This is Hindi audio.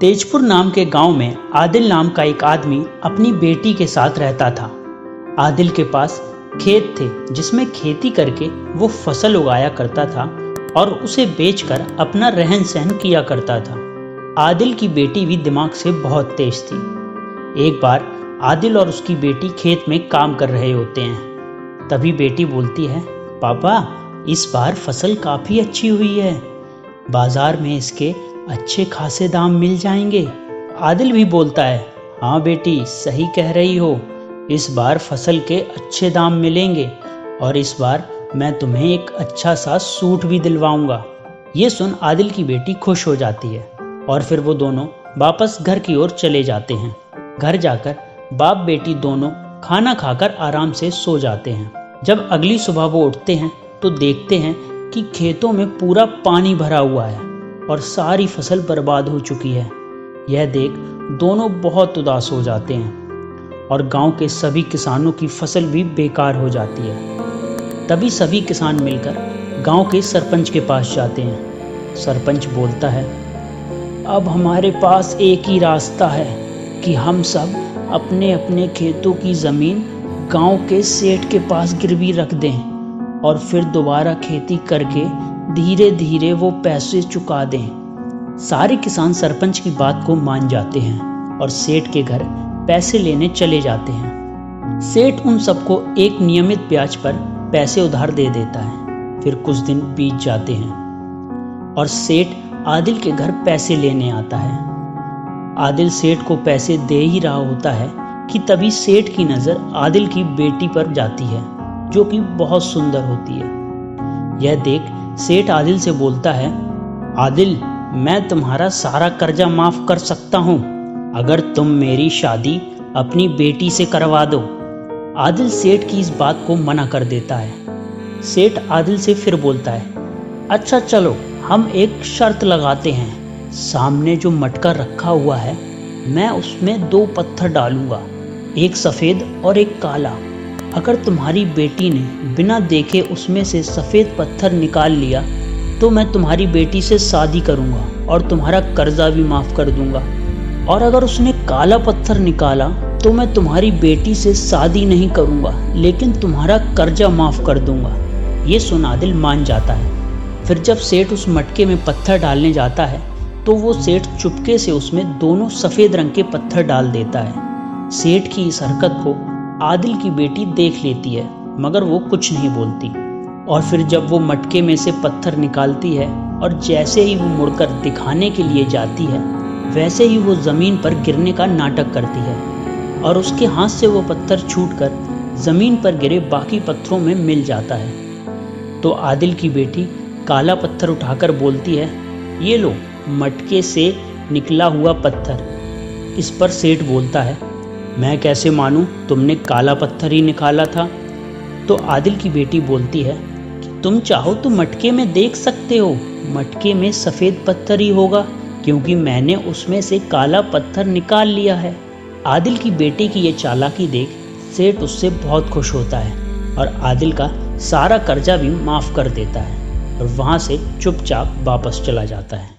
तेजपुर नाम के गांव में आदिल नाम का एक आदमी अपनी बेटी के साथ रहता था। आदिल के पास खेत थे जिसमें खेती करके वो फसल उगाया करता था और उसे बेचकर अपना रहन सहन किया करता था। आदिल की बेटी भी दिमाग से बहुत तेज थी। एक बार आदिल और उसकी बेटी खेत में काम कर रहे होते हैं। तभी बेटी बोलती है, पापा इस बार फसल काफ़ी अच्छी हुई है, बाजार में इसके अच्छे खासे दाम मिल जाएंगे। आदिल भी बोलता है, हाँ बेटी सही कह रही हो, इस बार फसल के अच्छे दाम मिलेंगे और इस बार मैं तुम्हें एक अच्छा सा सूट भी दिलवाऊंगा। ये सुन आदिल की बेटी खुश हो जाती है और फिर वो दोनों वापस घर की ओर चले जाते हैं। घर जाकर बाप बेटी दोनों खाना खाकर आराम से सो जाते हैं। जब अगली सुबह वो उठते हैं तो देखते हैं कि खेतों में पूरा पानी भरा हुआ है और सारी फसल बर्बाद हो चुकी है। यह देख दोनों बहुत उदास हो जाते हैं और गांव के सभी किसानों की फसल भी बेकार हो जाती है। तभी सभी किसान मिलकर गांव के सरपंच के पास जाते हैं। सरपंच बोलता है, अब हमारे पास एक ही रास्ता है कि हम सब अपने अपने खेतों की ज़मीन गांव के सेठ के पास गिरवी रख दें और फिर दोबारा खेती करके धीरे धीरे वो पैसे चुका दें। सारे किसान सरपंच की बात को मान जाते हैं और सेठ के घर पैसे लेने चले जाते हैं। सेठ उन सबको एक नियमित ब्याज पर पैसे उधार दे देता है। फिर कुछ दिन बीत जाते हैं और सेठ आदिल के घर पैसे लेने आता है। आदिल सेठ को पैसे दे ही रहा होता है कि तभी सेठ की नज़र आदिल की बेटी पर जाती है जो कि बहुत सुंदर होती है। यह देख सेठ आदिल से बोलता है, आदिल मैं तुम्हारा सारा कर्जा माफ कर सकता हूँ अगर तुम मेरी शादी अपनी बेटी से करवा दो। आदिल सेठ की इस बात को मना कर देता है। सेठ आदिल से फिर बोलता है, अच्छा चलो हम एक शर्त लगाते हैं, सामने जो मटका रखा हुआ है मैं उसमें 2 पत्थर डालूंगा, एक सफ़ेद और एक काला। अगर तुम्हारी बेटी ने बिना देखे उसमें से सफ़ेद पत्थर निकाल लिया तो मैं तुम्हारी बेटी से शादी करूंगा और तुम्हारा कर्जा भी माफ़ कर दूंगा, और अगर उसने काला पत्थर निकाला तो मैं तुम्हारी बेटी से शादी नहीं करूंगा लेकिन तुम्हारा कर्जा माफ़ कर दूंगा। ये सुन आदिल मान जाता है। फिर जब सेठ उस मटके में पत्थर डालने जाता है तो वो सेठ चुपके से उसमें दोनों सफ़ेद रंग के पत्थर डाल देता है। सेठ की इस हरकत को आदिल की बेटी देख लेती है मगर वो कुछ नहीं बोलती। और फिर जब वो मटके में से पत्थर निकालती है और जैसे ही वो मुड़कर दिखाने के लिए जाती है वैसे ही वो ज़मीन पर गिरने का नाटक करती है और उसके हाथ से वो पत्थर छूटकर ज़मीन पर गिरे बाकी पत्थरों में मिल जाता है। तो आदिल की बेटी काला पत्थर उठाकर बोलती है, ये लो मटके से निकला हुआ पत्थर। इस पर सेठ बोलता है, मैं कैसे मानूं तुमने काला पत्थर ही निकाला था। तो आदिल की बेटी बोलती है कि तुम चाहो तो मटके में देख सकते हो, मटके में सफ़ेद पत्थर ही होगा क्योंकि मैंने उसमें से काला पत्थर निकाल लिया है। आदिल की बेटी की ये चालाकी देख सेठ उससे बहुत खुश होता है और आदिल का सारा कर्जा भी माफ़ कर देता है और वहाँ से चुपचाप वापस चला जाता है।